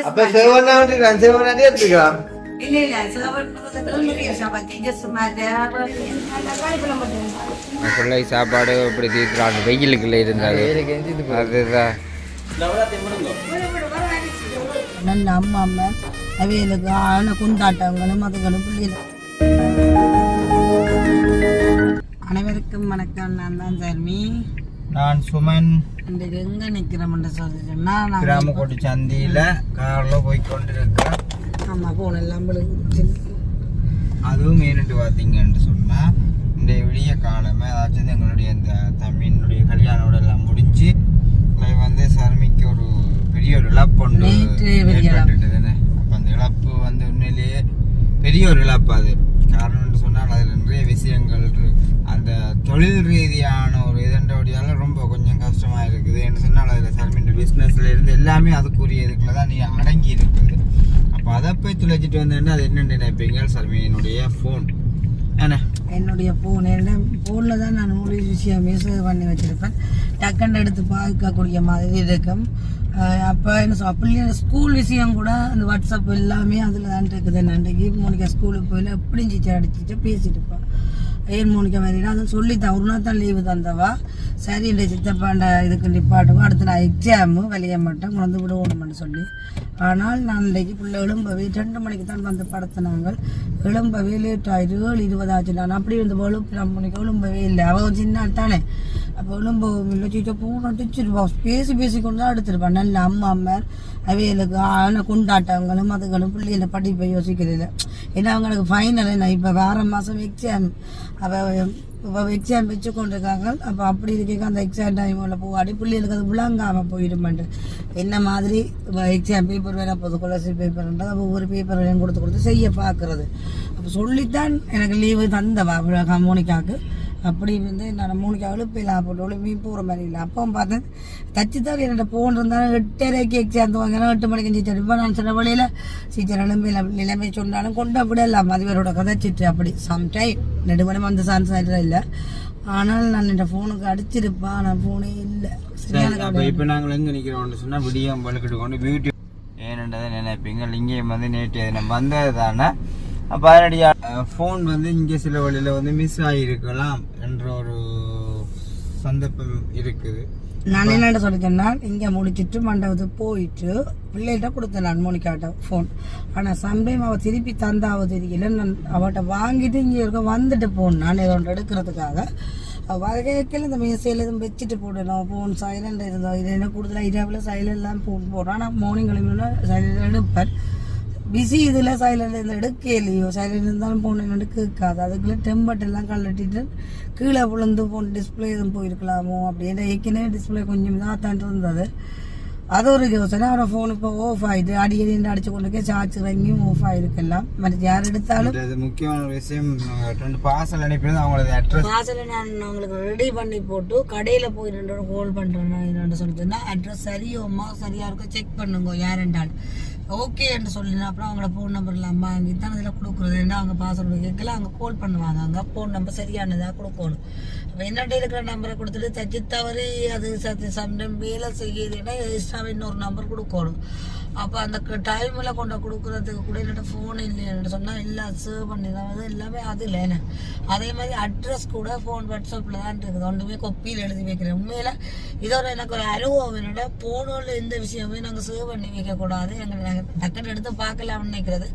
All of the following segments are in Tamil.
அப்ப சேவனா வந்து சேவனாட்டே எடுத்துக்கலாம். பிள்ளை சாப்பாடு இப்படி தீர்க்கிறாங்க வெயிலுக்குள்ள இருந்தாரு அதுதான் நல்ல அம்மா அம்மா அவைகளுக்கு ஆன கொண்டாட்டங்களும் அதுகளும் பிள்ளைகள். அனைவருக்கும் வணக்கம். நான் தான் தர்மி. நான் சுமன். இன்றைக்கு எங்கே நிற்கிறோம்னு சொல்லிட்டோம்னா கிராமக்கோட்டை சந்தியில் காரில் போய் கொண்டிருக்கிறேன். ஆமாம் ஃபோன் எல்லாம் விழுந்து. அதுவும் ஏன்னு பார்த்தீங்கன்னு சொன்னால் இந்த விடிய காலமே அதாச்சும் எங்களுடைய இந்த தம்பியினுடைய கல்யாணோட எல்லாம் முடிஞ்சு வந்து சர்மிக்கு ஒரு பெரிய ஒரு இழப்பு ஒன்று ஏற்பட்டுட்டுதுன்னு. அப்போ அந்த இழப்பு வந்து உண்மையிலேயே பெரிய ஒரு இழப்பு. அது காரணம்னு சொன்னால் அதில் நிறைய விஷயங்கள் அந்த தொழில் ரீதியான ஒரு இதண்டோடையால் ரொம்ப கொஞ்சம் கஷ்டமாக இருக்குது. என்று சொன்னால் அதில் சர்மின் பிஸ்னஸில் இருந்து எல்லாமே அதுக்குரிய இதுக்குள்ள தான் நீ அடங்கி இருக்குது. அப்போ அதை போய் துளைச்சிட்டு வந்தேன்னா அது என்னென்னு நினைப்பீங்க? சர்மியினுடைய ஃபோன் ஏன்னா என்னுடைய ஃபோன் ஃபோனில் தான் நான் ஒரு விஷயம் சேவ் பண்ணி வச்சுருப்பேன். டக்குன்னு எடுத்து பார்க்கக்கூடிய மாதிரி இருக்கும். அப்போ என்ன சொல் பிள்ளைங்க ஸ்கூல் விஷயம் கூட அந்த வாட்ஸ்அப் எல்லாமே அதில் தான் இருக்குது. அன்றைக்கு மோனிகா ஸ்கூலுக்கு போயில எப்படி சிச்சு அடிச்சுட்டு பேசிட்டு இருப்பான். ஏன் மோனிகா மாதிரினா அதை சொல்லித்தான் ஒரு நாள் தான் லீவு தந்தவா. சரி இந்த சித்தப்பாண்ட இதுக்கு நிப்பாட்டுவோம், அடுத்து நான் எக்ஸாமு வெளியே மாட்டேன் குழந்தை விட ஓடணும்னு சொல்லி. ஆனால் நான் இன்றைக்கு பிள்ளை எழும்பவே 2 மணிக்கு தான் வந்து படுத்தினாங்க. எழும்பவே லேட் ஆகிட்டு 7:20 ஆச்சு. நான் அப்படி வந்து மணிக்கு எழும்பவே இல்லை. அவள் சின்ன தானே. அப்போ எழும்பவும் இல்லை. சீச்சா பூனை அடிச்சிருப்பா. பேசி கொண்டு தான் எடுத்துருப்பான். நல்ல அம்மா அம்மா அவைகளுக்கு ஆன கொண்டாட்டங்களும் அதுகளும் பிள்ளைகளை படிப்பை யோசிக்கிறது. ஏன்னா அவங்களுக்கு ஃபைனல் என்ன இப்போ வேறு மாதம் எக்ஸாம். இப்போ எக்ஸாம் வச்சு கொண்டிருக்காங்க. அப்போ அப்படி இருக்க அந்த எக்ஸாம் டைமில் போவாடி பிள்ளைகளுக்கு அது விளங்காமல் போயிடுமாட்டு. என்ன மாதிரி எக்ஸாம் பேப்பர் வேற போகுது கொலசி பேப்பர்ன்றது. அப்போ ஒவ்வொரு பேப்பரையும் கொடுத்து செய்ய பார்க்குறது. அப்போ சொல்லித்தான் எனக்கு லீவு தந்தவா மோனிகாவுக்கு. அப்படி வந்து நான் மோனிகா எழுப்பிலாம் போட்டு ஒழுங்கி போகிற மாதிரி இல்லை. அப்போ பார்த்தேன் தச்சு தான் என்னோட ஃபோன் இருந்தாலும் 8:30க்கு எக்ஸாம் வாங்கினா 8 மணிக்கு சீச்சர் இருப்பேன். நான் சில வழியில் சீச்சர் நிலைமை சொன்னாலும் கொண்டு விடலாம் மதிவரோட கதைச்சிட்டு. அப்படி சம்டைம் நெடுமணம் அந்த சான்ஸ் ஆகிட்டு இல்லை. ஆனால் நான் என் ஃபோனுக்கு அடிச்சிருப்பேன். நான் ஃபோனே இல்லை. இப்போ நாங்கள் எங்கே நிற்கிறோம்னு சொன்னால் விடியம் பழுக்கிட்டு கொண்டு பியூட்டி ஏனன்றதை நினைப்பீங்க. இங்கேயும் வந்து நேற்று நம்ம வந்தது தானே. அப்போ அதனுடைய ஃபோன் வந்து இங்கே சில வழியில் வந்து மிஸ் ஆகியிருக்கலாம் என்ற ஒரு சந்தர்ப்பம் இருக்குது. நான் என்னென்ன சொல்லிட்டேன்னா இங்கே முடிச்சுட்டு மண்டபத்துக்கு போயிட்டு பிள்ளைகிட்ட கொடுத்தேன் நான் மோனிகாட்ட ஃபோன். ஆனால் சம்டைம் அவள் திருப்பி தந்தாவது தெரியல. நான் அவட்ட வாங்கிட்டு இங்கே இருக்க வந்துட்டு போகணும். நான் இதை ஒன்று எடுக்கிறதுக்காக வகைக்கில் இந்த மேசையில் எதுவும் வச்சுட்டு போடணும். ஃபோன் சைலண்ட் இருந்தோம். இது என்ன கூடுதலாக இரவில் சைலண்ட்லாம் ஃபோன் போடுறோம். ஆனால் மார்னிங் கிளம்பினா சைலண்ட் எடுப்பேன். பிஸி இதில் சைலண்ட் இதில் எடுக்கலையோ. சைலண்ட் இருந்தாலும் ஃபோன் என்ன கேட்காது. அதுக்குள்ளே டெம்பர்ட் எல்லாம் கழட்டிட்டு கீழே விழுந்து ஃபோன் டிஸ்பிளே எதுவும் போயிருக்கலாமோ அப்படின்னு. ஏற்கனவே டிஸ்பிளே கொஞ்சம் தான் தான் இருந்தது. அது ஒரு யோசனை. அவரோட ஃபோன் இப்போ ஆஃப் ஆகிட்டு அடிக்கடி அடிச்சு கொண்டுக்கே சார்ஜ் இறங்கியும் ஆஃப் ஆகிருக்கலாம். மற்ற யார் எடுத்தாலும் முக்கியமான விஷயம் 2 பார்சல் அனுப்பினது அவங்களது அட்ரஸ் பார்சலை நான் அவங்களுக்கு ரெடி பண்ணி போட்டு கடையில் போய் 2 ஹோல்ட் பண்ணுறேன். என்னென்னு சொல்லிட்டுன்னா அட்ரஸ் சரியோம்மா சரியாக இருக்கோ செக் பண்ணுங்க யார் என்றாலும் ஓகே என்று சொல்லினா அப்புறம் அவங்களோட ஃபோன் நம்பர்லாம் வாங்கி தான் அதில் கொடுக்குறது. ஏன்னா அவங்க பாஸ்வேர்டு கேட்கல அவங்க கால் பண்ணுவாங்க. அங்கே ஃபோன் நம்பர் சரியானதாக கொடுக்கணும். அப்போ என்னட்ட இருக்கிற நம்பரை கொடுத்துட்டு தச்சு தவறி அது சம்டைம் வேலை செய்யுதுன்னா எக்ஸ்ட்ராவே இன்னொரு நம்பர் கொடுக்கணும். அப்போ அந்த டைமில் கொண்டு கொடுக்குறதுக்கு கூட என்னோட ஃபோன் இல்லைன்னு சொன்னால் எல்லாம் சேவ் பண்ணி தான் எல்லாமே அதில் என்ன. அதே மாதிரி அட்ரஸ் கூட ஃபோன் வாட்ஸ்அப்பில் தான் இருக்குது. ஒன்றுமே கொப்பியில் எழுதி வைக்கிறேன். உண்மையில் இதோட எனக்கு ஒரு அனுபவம் என்னோட ஃபோனில் எந்த விஷயமே நாங்கள் சேவ் பண்ணி வைக்கக்கூடாது. எங்கள் டக்குன்னு எடுத்து பார்க்கலாம்னு நினைக்கிறது.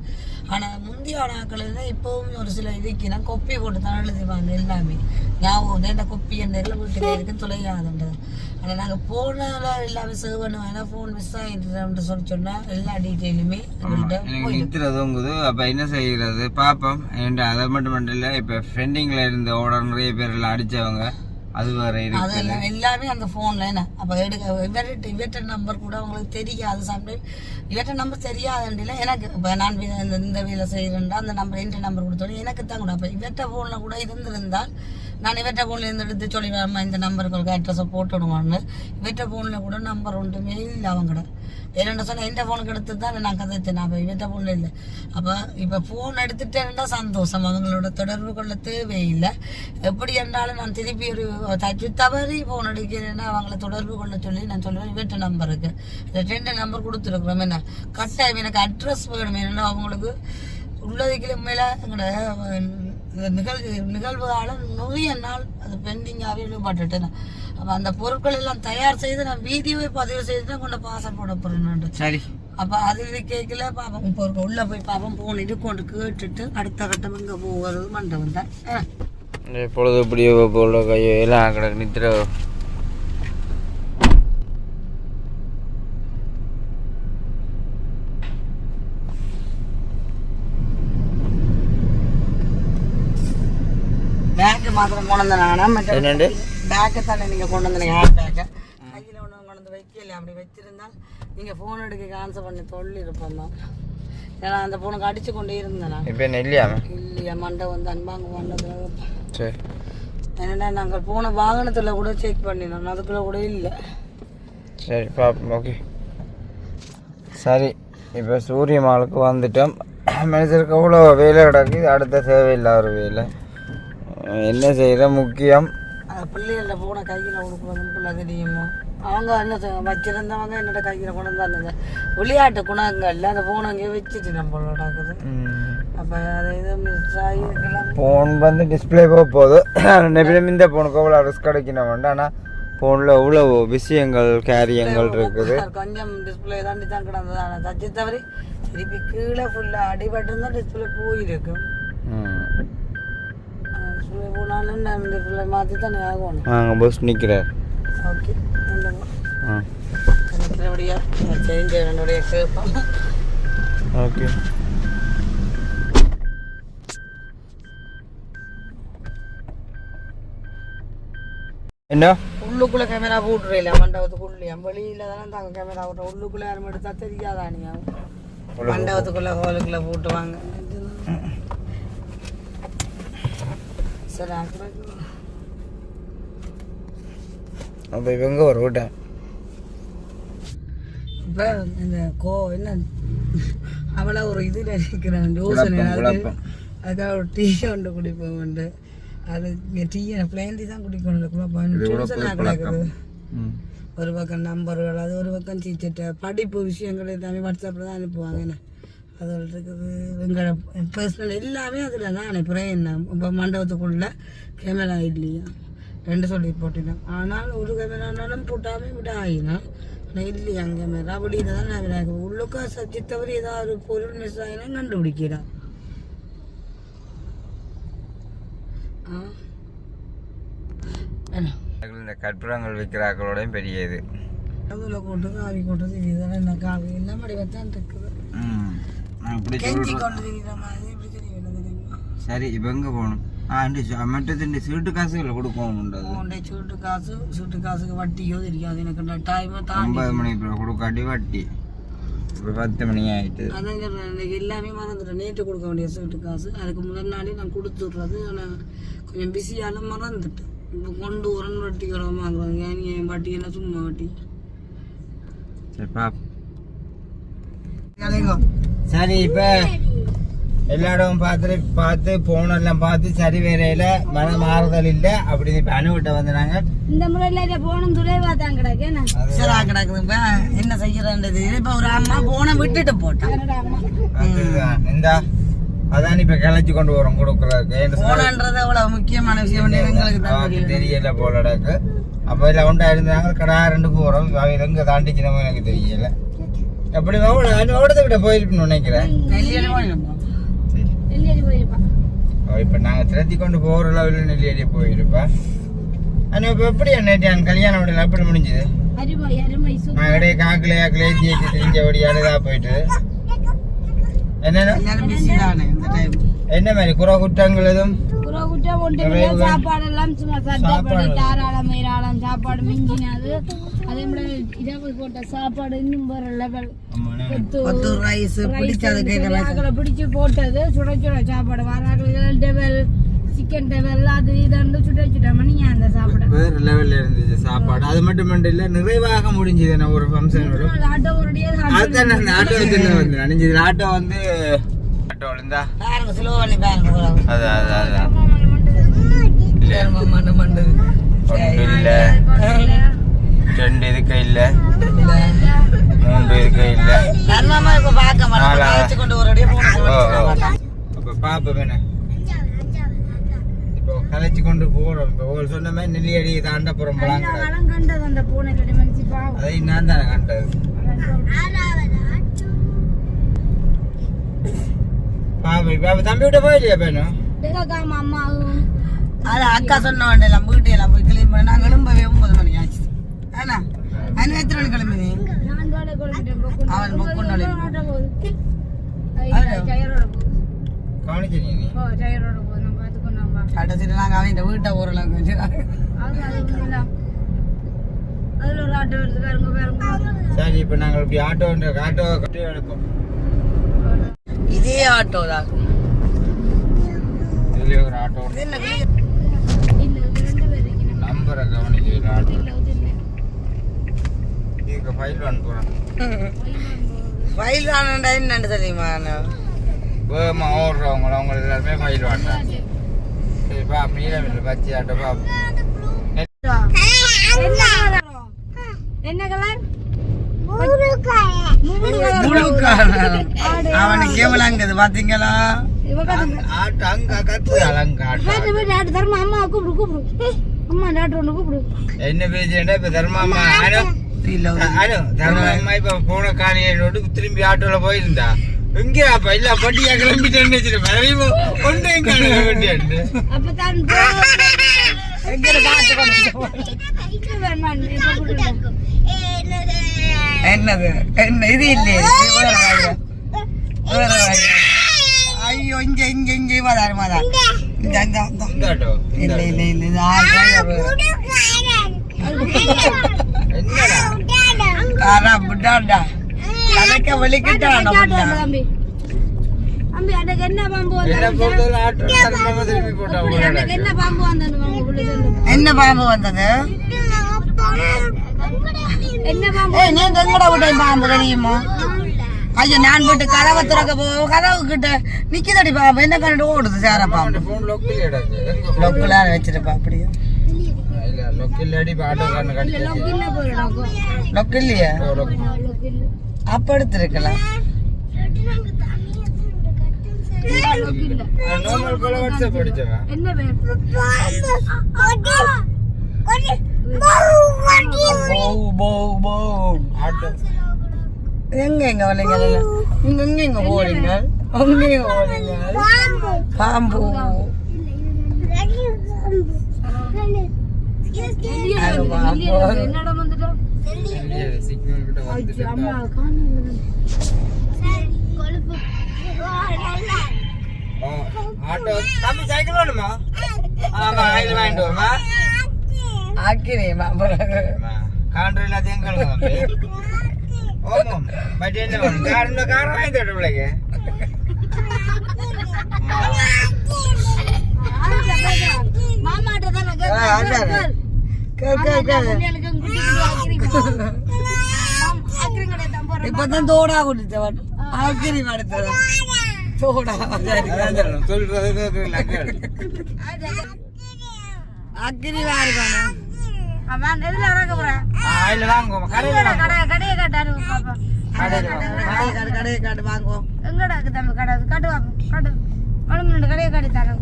ஆனால் முந்தைய நாட்களில் இப்போவும் ஒரு சில இதுக்குன்னா கொப்பி போட்டு தான் எழுதிவாங்க எல்லாமே. ஞாபகம் என்ன கொப்பி என்ற வீட்டில் இருக்குன்னு தொலையாதுன்றது. ஆனால் நாங்கள் போனால எல்லாமே சேவ் பண்ணுவோம். ஏன்னா ஃபோன் மிஸ் ஆகிட்டு சொல்லி சொன்னால் எல்லா டீட்டெயிலுமே நிறுத்துறதுங்குது. அப்போ என்ன செய்கிறது பார்ப்போம். ஏன்டா அதை மட்டும் இல்லை, இப்போ ஃப்ரெண்டிங்கில் இருந்த ஓடர் நிறைய பேர் எல்லாம் அடித்தவங்க அது வேறு அதெல்லாம் எல்லாமே அந்த ஃபோனில் என்ன. அப்போ இவற்ற நம்பர் கூட அவங்களுக்கு தெரியாது. சம்டைம் இவற்ற நம்பர் தெரியாதுல எனக்கு. இப்போ நான் இந்த வேலை செய்கிறேன்டா அந்த நம்பர் எந்த நம்பர் கொடுத்தோம் எனக்கு தான் கூட. அப்போ இவற்ற ஃபோனில் கூட இருந்திருந்தால் நான் இவற்ற ஃபோனில் இருந்து எடுத்து சொல்லிடுவேன் இந்த நம்பருக்கு அட்ரஸை போட்டுடுவான்னு. இவற்ற ஃபோனில் கூட நம்பர் ஒன்றுமே இல்லை அவங்கட. என்னென்ன சொன்னால் எந்த ஃபோனுக்கு எடுத்து தான் நான் கதைச்சேன். அப்போ இவற்ற ஃபோனில் இல்லை. அப்போ இப்போ ஃபோன் எடுத்துட்டேன்னா சந்தோஷம், அவங்களோட தொடர்பு கொள்ள தேவையில்லை. எப்படி என்றாலும் நான் திருப்பி ஒரு தவறி ஃபோன் எடுக்கிறேன்னா அவங்கள தொடர்பு கொள்ள சொல்லி நான் சொல்லுவேன் இவற்ற நம்பருக்கு 2 நம்பர் கொடுத்துருக்குறோம். என்ன கட்டாயம் எனக்கு அட்ரஸ் வேணும். என்னென்னா அவங்களுக்கு உள்ளதுக்கு மேலே எங்களோட நிகழ்வுகால நிறைய நாள் அது பெண்டிங்காகவே ஈடுபட்டுட்டேன். அப்போ அந்த பொருட்கள் எல்லாம் தயார் செய்து நான் வீடியோவை பதிவு செய்து தான் கொண்டு பாசம் போட போறேன். சரி, அப்போ அது கேட்கல பாப்போம். பொருட்கள் உள்ள போய் பாப்போம், போனிட்டு கொண்டு கேட்டுட்டு அடுத்த கட்டம் இங்கே போகிறது மண்டபம் தான். பொழுது இப்படியோ போல கையோ எல்லாம் கிடக்கு நித்திர. பேக்கு மாத்திரம் கொண்டு வந்தேன். என்னண்டு பேக்கை தானே நீங்கள் கொண்டு வந்தீங்க, ஹேண்ட் பேக்கை கையில் ஒன்று கொண்டு வந்து வைக்கல. அப்படி வச்சிருந்தால் நீங்கள் ஃபோன் எடுக்க கேன்சல் பண்ணி சொல்லியிருப்போம் தான். ஏன்னா அந்த ஃபோனுக்கு அடித்து கொண்டே இருந்தேன் நான். இப்போ என்ன இல்லையா? இல்லையா, மண்டை வந்து அன்பாங்க மண்டபத்தில். சரி, என்னென்னா நாங்கள் போன வாகனத்தில் கூட செக் பண்ணினோம், அதுக்குள்ளே கூட இல்லை. சரி பாப்போம். ஓகே சரி, இப்போ சூரிய மாலுக்கு வந்துட்டோம். மனுஷருக்கு அவ்வளோ வேலை கிடக்கு. அடுத்த தேவையில்லாத ஒரு வேலை என்ன செய்கிற முக்கியம். பிள்ளைகள போன கையில் கொடுக்குறதும் பிள்ளை தெரியுமோ. அவங்க என்ன வச்சிருந்தவங்க என்னோட கையில் கொண்டு வந்தாங்க. விளையாட்டு குணங்கள் அந்த ஃபோன் அங்கேயே வச்சுட்டு நம்மளோட ஆகுது. அப்போ அதை இது மிஸ் ஆகிருக்கலாம். ஃபோன் வந்து டிஸ்பிளே போக போகுது. நெபிலும் இந்த ஃபோனுக்கு அவ்வளோ ரிஸ்க் கிடைக்கணும். ஆனால் ஃபோனில் எவ்வளோ விஷயங்கள் கேரியங்கள் இருக்குது. கொஞ்சம் டிஸ்பிளே தாண்டி தான் கிடந்தது. ஆனால் தச்சு தவறி திருப்பி கீழே ஃபுல்லாக அடிபட்டு இருந்தால் டிஸ்பிளே போயிருக்கும். போனாலும் நான் டிஸ்பிளே மாற்றி தானே ஆகணும். பஸ் நிற்கிறார். ஓகே, நிற்கிறபடியா சேஞ்ச் என்னுடைய கேட்போம். ஓகே, என்ன உள்ளுக்குள்ளே கேமரா போட்டுறல மண்டபத்துக்குள்ளே வெளியில் தானே தாங்க கேமரா போட்டோம். உள்ளுக்குள்ளே யாரும் எடுத்தா தெரியாதானியா, மண்டபத்துக்குள்ளே ஹோலுக்குள்ளே போட்டுவாங்க. சரி, அப்போ இவங்க ஒரு விட்டேன். இப்போ இந்த என்ன அவளை ஒரு இதில் இருக்கிறேன் யோசனை. அதுக்காக ஒரு டீ ஒன்று குடிப்போம் உண்டு. அது இங்கே டீ பிளேண்டி தான் குடிக்கணும். கிடக்குது ஒரு பக்கம் நம்பர்கள், அது ஒரு பக்கம் சீச்சிட்ட படிப்பு விஷயங்கள் எல்லாமே வாட்ஸ்அப்பில் தான் அனுப்புவாங்க. என்ன அதில் இருக்குது எங்களோட பர்சனல் எல்லாமே அதில் தான் அனுப்புகிறேன். என்ன இப்போ மண்டபத்துக்குள்ளே கேமரா இல்லையா 2 சொல்லி போட்டினோம். ஆனால் ஒரு கேமரானாலும் போட்டாமல் விட ஆகினா ஆனால் இல்லையா கேமரா வெளியில் தான் நான் உள்ளுக்கா சச்சித்தவரை ஏதாவது ஒரு பொருள் மிஸ் ஆகினா கண்டுபிடிக்கிறான். இந்த கற்பூரங்கள் விற்கிறாக்களோடையும் பெரிய இது அதில் போட்டு காவி கொட்டது இதுதான். என்ன காவி எல்லாம் வடிவத்தான் இருக்குது. கெஞ்சி கொண்டு தெரியுற மாதிரி இப்படி தெரியும். சரி, இப்போ எங்கே போகணும்? மற்ற சீட்டு காசுகளை கொடுக்கணும். சீட்டு காசுக்கு வட்டியோ தெரியாது எனக்கு. டைம் 9 மணி கொடுக்காட்டி வட்டி. இப்போ 10 மணி ஆகிட்டு. அதான் சொல்கிறேன், எல்லாமே மறந்துட்டேன். நேற்று கொடுக்க வேண்டிய சீட்டு காசு அதுக்கு முதல் நாளே நான் கொடுத்துட்றது. ஆனால் கொஞ்சம் பிஸியால மறந்துட்டேன். இப்போ கொண்டு வரணும் வட்டி குறவ வாங்குறாங்க. ஏன் வட்டி என்ன சும்மா வட்டி. சரி பாப். சரி, இப்போ எல்லா இடமும் பார்த்து போனெல்லாம் பார்த்து சரி வேறையில மன மாறுதல் இல்லை அப்படின்னு இப்போ அணுவிட்ட வந்துனாங்க. இந்த முறையில போனும் துளைவா தான் கிடக்கு. சரா கிடக்குது. இப்போ என்ன செய்யறது? இப்போ ஒரு அம்மா போன விட்டுட்டு போட்டான். இந்த அதான் இப்ப கிளச்சி கொண்டு வரோம் கொடுக்குறதுக்கு. போனன்றது அவ்வளவு முக்கியமான விஷயம் எங்களுக்கு தெரியல போலடாக்கு. அப்போ இல்லை உண்டா இருந்தாங்க கடா 2 போகிறோம். எங்க தாண்டிச்சினமோ எனக்கு தெரியல. எப்படி ஓடத்தை விட போயிருக்கணும்னு நினைக்கிறேன். இப்ப நாங்க திரட்டி கொண்டு போற அளவில் நெல்லியடி போயிருப்பா. ஆனா இப்ப எப்படி நேற்று கல்யாணம் விடல எப்படி முடிஞ்சது? நான் இடையே காக்கிலையா கிளேச்சி தெரிஞ்சபடியாலதா போயிட்டு என்ன மாதிரி குறை குற்றங்கள் எதுவும் சாப்பாடெல்லாம் சும்மா சட்டப்படி தாராளம் ஏராளம் சாப்பாடு மிஞ்சினது. அதே மாதிரி இரவு போட்ட சாப்பாடு இன்னும் வேற லெவல். பிடிச்சு போட்டது சுட சுட சாப்பாடு வராங்க. சிக்கன் டேபிள் அது இதண்டு சுட்ட மணி அந்த சாப்பிட வேற லெவல்ல இருந்துச்சு சாப்பாடு. அது மட்டும் இல்ல, நிறைவாக முடிஞ்சது. நான் ஒரு ஃபங்க்ஷனோட ஆட்டோ ஓடியே அதுதான் அந்த ஆட்டோ வந்து நினைஞ்சது. ஆட்டோ வந்து ஆட்டோ இருந்தா பாருங்க ஸ்லோ பண்ணி பாருங்க. அதான் மண்டு மண்டு ஒன்று இல்லை, 2 இருக்க இல்லை, 3 இருக்க இல்லை. தர்மமா இப்ப பார்க்க மாட்டேன் கொண்டு ஒரு அப்ப பாப்போம் என்ன இப்போ கலைச்சு கொண்டு போறோம். இப்போ ஒரு சொன்ன மாதிரி நெல்லியடி தாண்ட போறோம். கண்டது அந்த பூனை கட்டி மனுச்சு பாவம். அதை நான் தானே கண்டது. பாப்பா இப்ப தம்பி விட்ட போயிடுயா பேனும் அம்மாவும் அது அக்கா சொன்ன உடனே எல்லாம் வீட்டு எல்லாம் போய் கிளீன் பண்ண நான் கிளம்பவே 9 மணி ஆச்சு. ஆனா அண்ணன் எத்தனை மணி கிளம்பி அவன் புக்கு கவனிச்சு நீ கடைசிட்டு நாங்க அவன் வீட்டை ஊரெல்லாம் சரி. இப்ப நாங்கள் இப்படி ஆட்டோ கட்டி எடுப்போம். இதே ஆட்டோ தான். இதுலயே ஒரு ஆட்டோ நம்பரை கவனிக்க ஆட்டோ. இதுக்கு ஃபைல் அனுப்புறேன். ஃபைல் வாங்கினா என்னன்னு தெரியுமா? வேகமா ஓடுறவங்க அவங்க எல்லாருமே ஃபைல் வாங்கிட்டாங்க. சரிப்பா, மீனவில் பச்சை ஆட்டோ பாப்போம். என்ன கலர்? அவனுக்கு எவ்வளவுங்குது பாத்தீங்களா? ஆட்டோ அங்க கத்து அலங்க ஆட்டோ. தர்மா அம்மா கூப்பிடு அம்மா டாக்டர் ஒண்ணு கூப்பிடு. என்ன பேசுறேன்டா இப்ப தர்மாமா? தர்மாமா இப்ப போன காலையோடு திரும்பி ஆட்டோல போயிருந்தா எங்கே அப்ப இல்ல பட்டியா கிளம்பிட்டேன்னு வச்சிருப்பேன். அப்பதான் என்னது என்ன இது இல்லையே? ஐயோ இங்க இங்க இங்க வாதாரு மாதா இல்ல இல்ல இல்ல இது காரா புட்டாண்டா கதைக்க வெளிக்கிட்டாண்டா தம்பி தம்பி அன்னைக்கு என்ன பாம்பு என்ன பாம்பு வந்தது? என்ன பாம்பு வந்தது? என்ன பாம்பு? நீங்க எங்கட விட்ட பாம்பு தெரியுமா? ஐயோ நான் போட்டு கதவை திறக்க கதவு கிட்ட நிக்குதடி பாம்பு. என்ன கண்டு ஓடுது சார பாம்பு? லொக்குல வச்சிருப்பா அப்படியே. லொக்கு இல்லையா? அப்ப எடுத்துருக்கலாம். என்ன எங்க எங்க வரீங்க? நீங்க எங்க எங்க போறீங்க? அங்க எங்க போறீங்க? பாம்பு என்னடா வந்துட்டோம்? அம்மா ஆட்டோ தம்பி சைக்கிள் வேணுமா? ஆமா ஆயில் வாங்கிட்டு வருமா? ஆக்கிரேமா காண்ட்ரு எல்லாத்தையும் கழுங்க. ஓமம் பட் என்ன வேணும்? கார் வாங்கி தட்டு பிள்ளைங்க. இப்பதான் தோடா கொடுத்தவன் ஆக்கிரி அடுத்ததான் தோடா சொல்றது அக்கிரி வாருக்கானே அவன் எதுல இறக்க போறேன்? ஆயில் வாங்குவோம். கடையை காட்டாரு பாப்பா. கடையை காட்டு வாங்குவோம். எங்கடா இருக்கு தம்பி கடை? காட்டு வாப்பா காட்டு. மழை கடையை காட்டி தரேன்.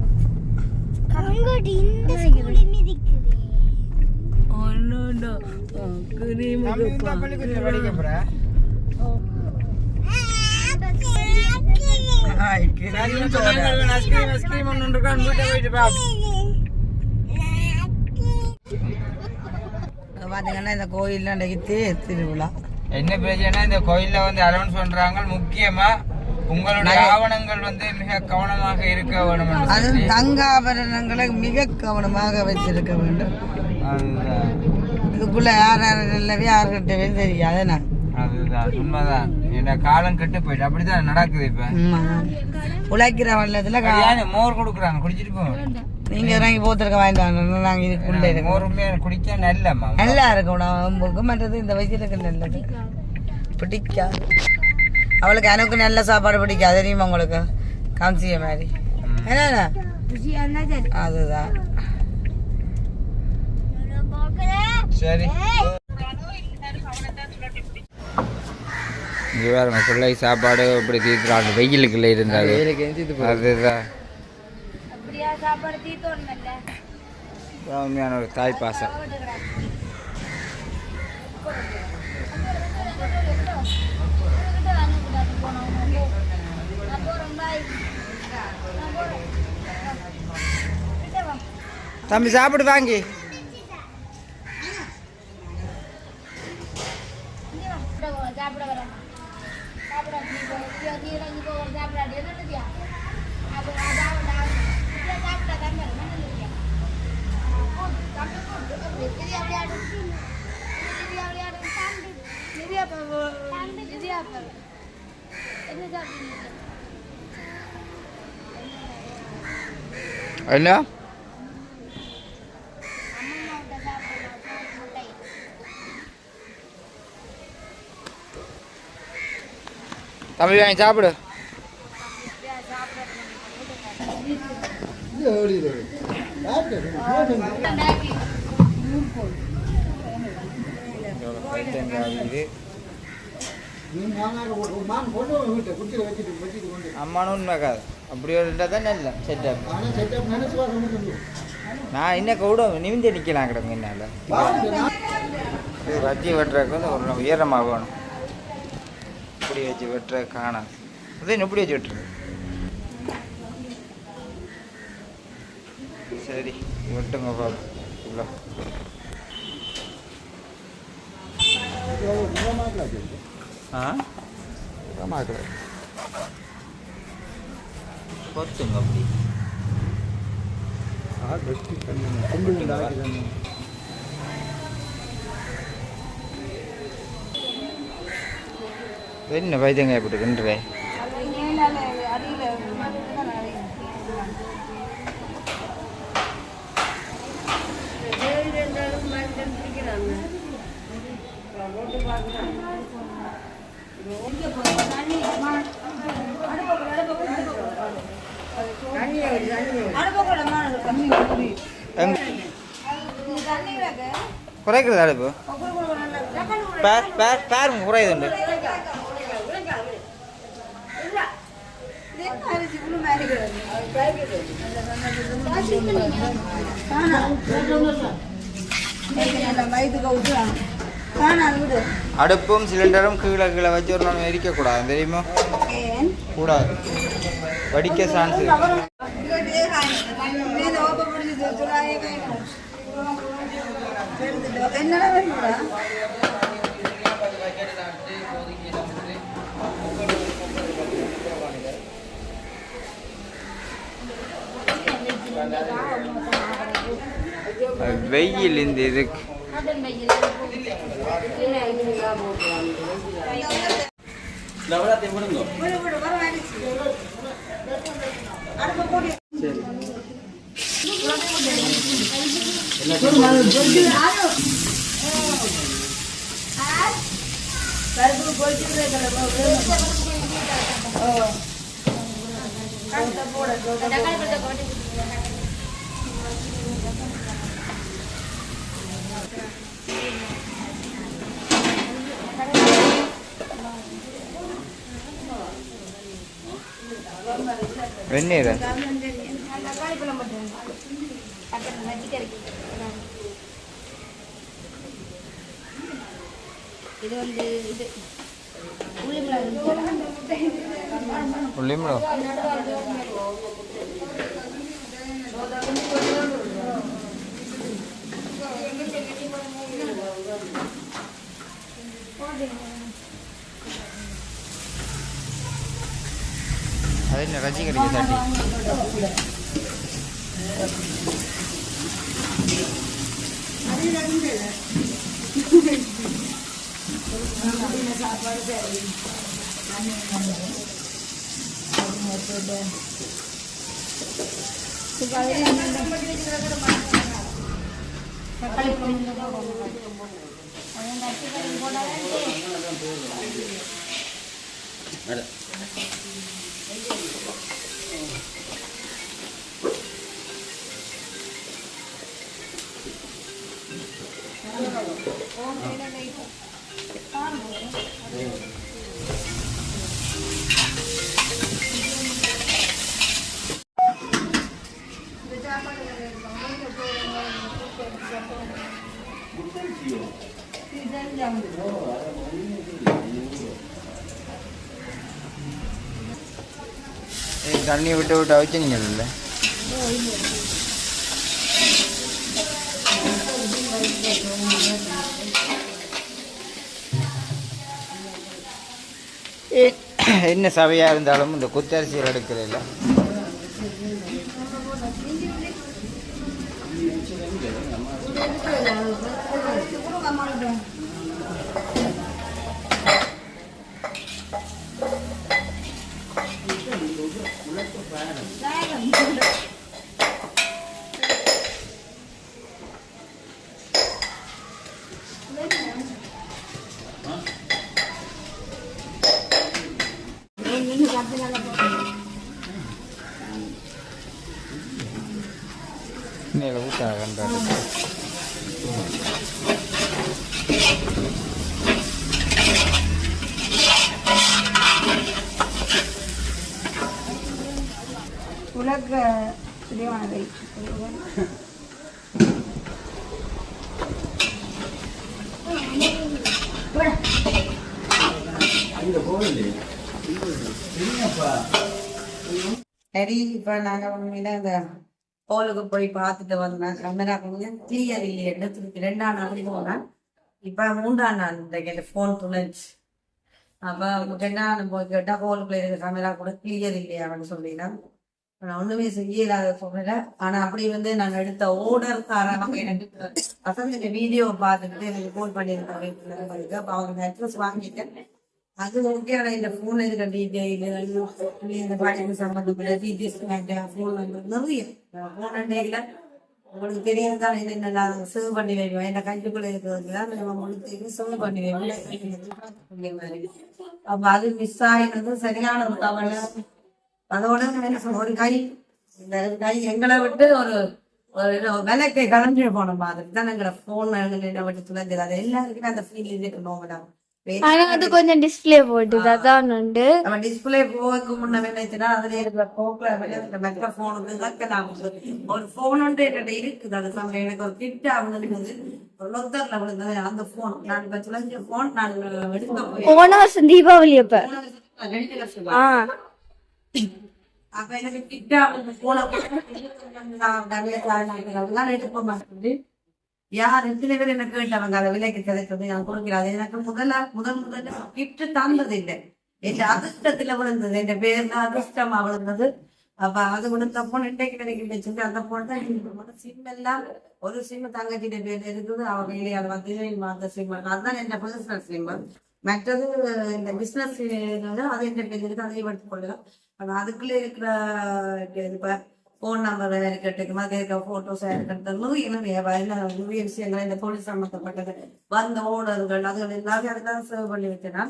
பாத்தீங்கன்னா இந்த கோயில்ல திருவிழா என்ன பிரச்சனை? இந்த கோயில்ல வந்து அலௌன்ஸ் பண்றாங்க, முக்கியமா உங்களுடைய ஆவணங்கள் வந்து மிக கவனமாக இருக்க வேண்டும். அது தங்க ஆபரணங்களை மிக கவனமாக வச்சிருக்க வேண்டும். இதுக்குள்ள யார் இல்லவே யாருக்கிட்டவே தெரியாது. அதுதான் உண்மைதான். என்ன காலம் கெட்டு போயிட்டு அப்படிதான் நடக்குது. இப்ப உழைக்கிற வெள்ளத்துல மோர் கொடுக்குறாங்க, குடிச்சிட்டு போவோம். நீங்க இறங்கி போத்திருக்க வேண்டாம் நாங்க இதுக்குள்ள இருக்கோம் உண்மையான குடிக்க நல்லம்மா நல்லா இருக்கும் உடம்புக்கு மற்றது இந்த வயிற்றுக்கு நல்லது பிடிக்காது அவளுக்கு எனக்கு நல்ல சாப்பாடு பிடிக்காது தெரியுமா உங்களுக்கு காமிச்சிய மாதிரி என்னண்ணா அதுதான் சரி இங்கே வேறு பிள்ளை சாப்பாடு இப்படி தீர்த்துறாங்க வெயிலுக்குள்ளே இருந்தாரு அதுதான் உண்மையான ஒரு தாய் பாசம் தம்பி சாப்பிடு வாங்கி என்ன தம்பி வாங்கி சாப்பிடு அம்மானு உண்மை காது அப்படி ஒரு இருந்தால் தான் நல்ல செட்டப் நான் இன்னும் கூட நிமிந்து நிற்கலாம் கிடங்க என்னால் வச்சு வெட்டுறதுக்கு வந்து ஒரு உயரமாக வேணும் இப்படி வச்சு வெட்டுற காணாது அதே இப்படி வச்சு வெட்டுறது சரி வெட்டுங்க பாப்பா இவ்வளோ கொத்துங்க அப்படி என்ன வைத்தியங்க எப்படி கிண்டுறே குறைக்கிறதா இப்போ பேரும் குறையுதுண்டு அடுப்பும் சிலிண்டரும் கீழே கீழே வச்சு ஒரு நாள் எரிக்கக்கூடாது தெரியுமா கூடாது வடிக்க சான்ஸ் வெயில் இந்த இதுக்கு வெந்நீர் இது வந்து இது உள்ளிமிழம் அது என்ன ரஜி கறிக்கு தட்டி தக்காளி போட்டாலே தண்ணி விட்டு விட்டு அவிச்சினீங்கல்ல என்ன சபையாக இருந்தாலும் இந்த குத்தரிசியில் எடுக்கிறதில்ல ஊற்ற கண்டாரு உலக பிரிவானதை சரி இப்ப நாங்க உண்மையில இந்த ஹோலுக்கு போய் பார்த்துட்டு வந்தேன். கேமரா கொஞ்சம் கிளியர் இல்லையே, திருப்பி 2ஆம் நாள் போனேன். இப்ப 3ஆம் நாள் இந்த போன் துணைச்சு. அப்ப என்ன போய் கேட்டா ஹோலுக்குள்ள இருக்க கேமரா கூட கிளியர் இல்லையா அப்படின்னு சொல்லிதான். நான் ஒண்ணுமே செய்யலாத சொல்லல. ஆனா அப்படி நாங்க எடுத்த ஓர்டர் காரணமாக எனக்கு பசங்க வீடியோ பார்த்துட்டு எனக்கு போன் பண்ணியிருக்காங்க. அப்ப அவங்க அட்ரஸ் வாங்கிட்டேன். அது ஓகே. ஆனா இந்த போன்ல இருக்க டீட்டெயில் இந்த பாட்டு சம்பந்தப்பட்ட டீட்டெயில்ஸ் போன் நம்பர் நிறைய போன்ல உங்களுக்கு தெரியாதான் என்னென்ன சேவ் பண்ணி வைப்போம். என்ன கைக்குள்ள இருக்கிறதுலாம் நம்ம உங்களுக்கு சேவ் பண்ணி வைப்போம். அப்ப அது மிஸ் ஆகினது சரியான ஒரு கவலை. அதோட என்ன சொல்ல, ஒரு கை இந்த கை எங்களை விட்டு ஒரு விலைக்கை கலந்து போன மாதிரி தான் எங்களை போன் விட்டு துளைஞ்சது. அது எல்லாருக்குமே அந்த ஃபீல் இருக்கணும். அது கொஞ்சம் டிஸ்பிளே போட்டுது. அதான் உண்டு. நம்ம டிஸ்பிளே போக்கு முன்ன நினைச்சுன்னா அதுல இருக்கிற போக்குல மெட்ரோ போனுக்கு ஒரு போன் ஒன்று என்கிட்ட இருக்குது. அது சமயம் எனக்கு ஒரு கிட்ட விழுந்தது, ஒரு லொத்தர்ல விழுந்தது அந்த போன். நான் இப்ப துளைஞ்ச போன் நான் எடுக்க போன வருஷம் தீபாவளி அப்ப அப்ப எனக்கு கிட்ட போன எடுக்க மாட்டேங்குது. யார் எத்தனை பேர் என்ன கேட்டவங்க அதை விலைக்கு கிடைக்கிறது நான் கொடுக்கிறாது. எனக்கு முதல்ல கிஃப்ட் தந்தது இல்லை. என் அதிர்ஷ்டத்துல விழுந்தது, என் பேர்ல அதிர்ஷ்டமா விழுந்தது. அப்ப அது விழுந்தப்போ இன்றைக்கு கிடைக்கிட்டு அந்த போன் தான் சிம் எல்லாம் ஒரு சிம் தங்கச்சிட்ட பேர்ல இருக்குது. அவ கையில அந்த சிம் அதுதான் என் பர்சனல் சிம். மற்றது இந்த பிசினஸ் அது என் பேர் இருக்கு, அதையும் எடுத்துக் கொள்ளலாம். ஆனா அதுக்குள்ள இருக்கிற இப்ப போன் நம்பர் இருக்கட்டும், மாதிரி இருக்க போட்டோஸ் இருக்கட்டும், நிறைய விஷயங்கள் இந்த தொழில் சம்பந்தப்பட்டது வந்த ஓனர்கள் அதுகள் எல்லாமே அதுதான் சேவ் பண்ணி வச்சேன்னா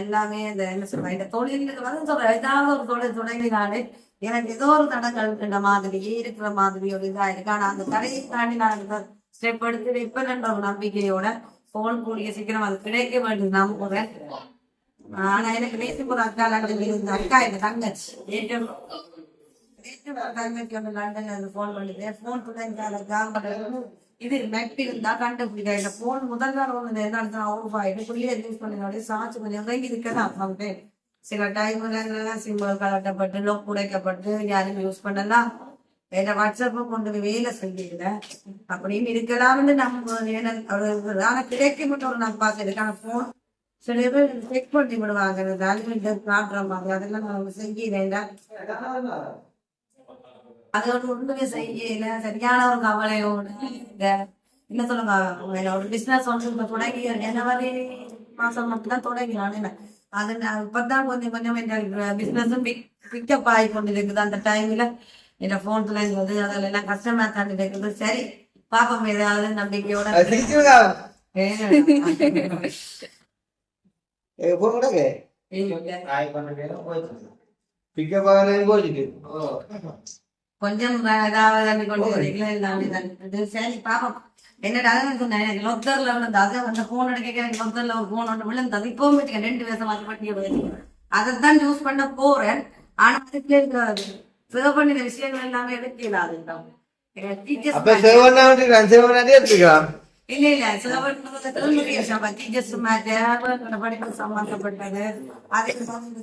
எல்லாமே இந்த என்ன சொல்றேன் இந்த தொழிலுக்கு சொல்றேன். ஏதாவது ஒரு தொழில் தொடங்கினாலே எனக்கு ஏதோ ஒரு தடங்கள் இருக்கிற மாதிரி இருக்கிற மாதிரி ஒரு இதா இருக்கு. ஆனா அந்த தடையை தாண்டி நான் ஸ்டெப் எடுத்து இப்ப என்ற ஒரு நம்பிக்கையோட போன் கூடிய சீக்கிரம் அது கிடைக்க வேண்டும் நம்புறேன். ஆனா எனக்கு நேற்று ஒரு அக்கா இருந்த அக்கா இந்த தங்கச்சி இது மெட் இருந்தா கண்டுபிடிக்க போன் முதல் நாள் ஒண்ணு யூஸ் பண்ணி சாட்சி கொஞ்சம் இருக்கலாம். சில டைம்ல சிம்பிள் கலட்டப்பட்டு லோக் உடைக்கப்பட்டு யாரும் யூஸ் பண்ணலாம். என்ன வாட்ஸ்அப்ப கொண்டு போய் வேலை செய்யல அப்படின்னு இருக்கலாம்னு நம்ம ஆனா கிடைக்க மட்டும் ஒரு நான் பார்த்துருக்கேன். ஆனா போன் சில பேர் செக் பண்ணி விடுவாங்க, காட்டுற மாதிரி அதெல்லாம் நம்ம செய்யல. அதோட ஒண்ணுமே செய்யல. சரியான ஒரு கவலையோட என்ன சொல்லுங்க, ஒரு பிசினஸ் ஒன்று தொடங்கி ஜனவரி மாசம் மட்டும்தான் தொடங்கினான். அது இப்பதான் கொஞ்சம் கொஞ்சம் பிசினஸும் பிக்கப் ஆகி கொண்டு இருக்குது. அந்த டைம்ல என் ஃபோன்ல இருந்தது அதில் எல்லாம் கஷ்டமா தாண்டி இருக்குது. சரி பாப்போம் ஏதாவது நம்பிக்கையோட கொஞ்சம் ஏதாவது கொண்டு வரீங்களா எல்லாமே தான். சரி பாப்போம். என்னடா எனக்கு லொத்தர்ல விழுந்து அதை அந்த போன் எடுக்க எனக்கு லொத்தர்ல ஒரு போன் ஒன்று விழுந்தது. இப்பவும் 2 வருஷம் அது பண்ணி அதைத்தான் யூஸ் பண்ண போறேன். ஆனா அதுக்குள்ள இருக்காது சேவ் பண்ணின விஷயங்கள் எல்லாமே எடுக்கல. அதுதான் இல்ல இல்ல டீச்சர்ஸ் படிப்பு சம்பந்தப்பட்டது அதே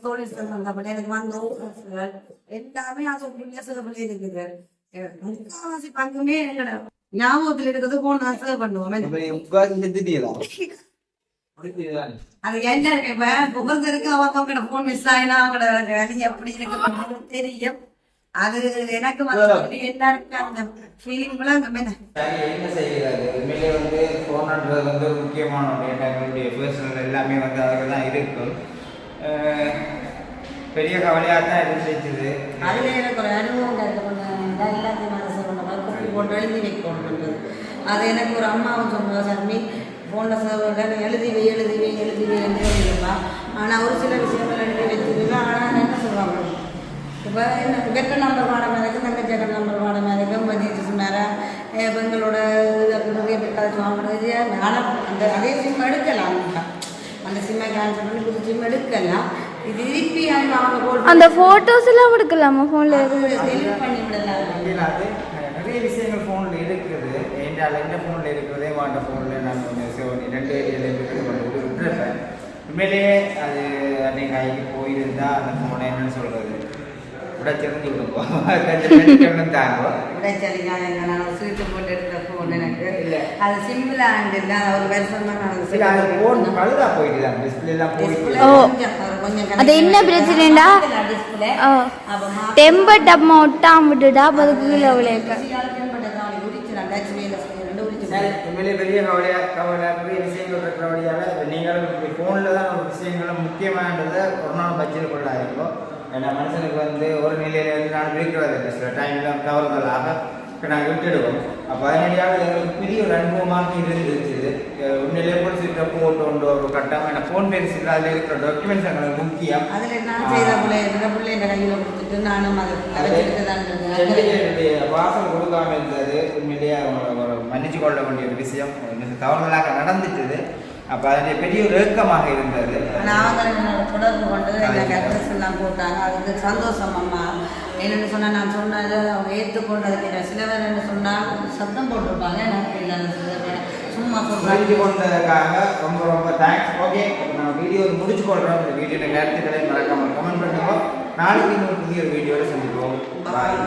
தொழில் சம்பந்தப்பட்ட எனக்கு வந்து எல்லாமே அது சிறப்பு இருக்குது. முக்காவாசி பங்குமே எங்களோட ஞாபகத்துல இருக்கிறது போன் நான் சேவ் பண்ணுவோம். அது என்ன இப்ப ஒவ்வொருத்தருக்கு அவங்க போன் மிஸ் ஆயினா அவங்களோட எப்படி இருக்கு தெரியும். அது எனக்கு வந்து எல்லாருக்கும் அந்த ஃபீலிங் என்ன செய்யறது. உண்மையிலே வந்து போன்ன்றது வந்து ஒரு முக்கியமான எங்களுடைய பர்சனல் எல்லாமே வந்து அதில் தான் இருக்கும். பெரிய கவலையாக தான் இருந்துச்சு. அதுல எனக்கு ஒரு அனுபவம் எல்லாத்தையும் மனசு கொண்டு போட்டு எழுதி வைக்கணுன்றது. அது எனக்கு ஒரு அம்மாவும் சொன்னோம் சர்மி ஃபோனில் எழுதி எழுதிருப்பா. ஆனால் ஒரு சில விஷயங்கள் எழுதி வச்சிருக்கேன். ஆனால் என்ன சொல்லுவாங்க இப்போ என்ன வெக்க நம்பர் பாடம் இருக்கும் தங்கச்சக்க நம்பர் பாடம் இருக்கும் ஜீசஸ் மேலே பெண்களோட நிறைய பேர் கதைச்சு வாங்கினது. ஆனால் அந்த அதே சிம் எடுக்கலாம். அந்த சிம்மை கேன்சல் பண்ணி புது சிம் எடுக்கலாம். இது திருப்பி அந்த ஃபோட்டோஸ் எல்லாம் எடுக்கலாமா ஃபோனில் டெலிட் பண்ணி விடலாம். அது நிறைய விஷயங்கள் ஃபோனில் இருக்குது. எந்த ஃபோனில் இருக்கிறதே வாண்ட ஃபோனில் நான் 2 விட்டுருப்பேன். உண்மையிலேயே அது அன்னைக்கு கைக்கு போயிருந்தால் அந்த ஃபோனை என்னன்னு சொல்கிறது உடைச்சிருந்து விடுவோம். சீட்டு போட்டு எடுத்த ஃபோன் எனக்கு இல்லை அது சிம்பிள் ஹேண்ட் இல்லை. ஒரு வருஷம் தான் ஃபோன் பழுதா போயிட்டு டிஸ்பிளேலாம் போயிட்டு அது என்ன பிரச்சனைடா டெம்பர் டம்மா ஒட்டாம விட்டுடா அதுக்கு கீழே விளையாக்க உண்மையிலே பெரிய பெரிய விஷயங்கள் இருக்கிறபடியால் நீங்களும் ஃபோனில் தான் ஒரு விஷயங்களும் முக்கியமானதை ஒரு நாள் பட்ஜெட் கொள்ளாயிருக்கோம். ஏன்னா மனுஷனுக்கு வந்து ஒரு நிலையில வந்து நான் இருக்கிறது இல்லை. சில டைமில் தவறுதலாக நாங்கள் விட்டுடுவோம். அப்போ அதனடியாக எங்களுக்கு பெரிய ஒரு அனுபவமாக இருந்துச்சு. உண்மையிலே கூட சீட்டை போட்டு கொண்டு ஒரு கட்டம் ஏன்னா ஃபோன் பேசி அதில் இருக்கிற டாக்குமெண்ட்ஸ் எங்களுக்கு முக்கியம். அதில் நான் செய்த பிள்ளை என் கையில் கொடுத்துட்டு நானும் என்னுடைய வாசல் கொடுக்காம இருந்தது. உண்மையிலேயே ஒரு மன்னிச்சு கொள்ள வேண்டிய ஒரு விஷயம் தவறுதலாக நடந்துச்சு. அப்போ அதனுடைய பெரிய ஒரு ஏக்கமாக இருந்தது. நாங்கள் என்னோட தொடர்பு கொண்டு எனக்கு அட்ரஸ் எல்லாம் போட்டாங்க. அதுக்கு சந்தோஷம் அம்மா. என்னென்னு சொன்னால் நான் சொன்னது அவங்க ஏற்றுக்கொண்டதுக்கு சில பேர் என்ன சொன்னால் சத்தம் போட்டிருப்பாங்க. எனக்கு இல்லை சும்மா புரிஞ்சு கொண்டதுக்காக ரொம்ப ரொம்ப தேங்க்ஸ். ஓகே நான் வீடியோ முடிச்சு கொள்கிறோம். இந்த வீடியோட கருத்துக்களை மறக்காமல் கமெண்ட் பண்ணுவோம். நாளைக்கு இன்னொரு புதிய வீடியோவில் சந்திப்போம். பாய்.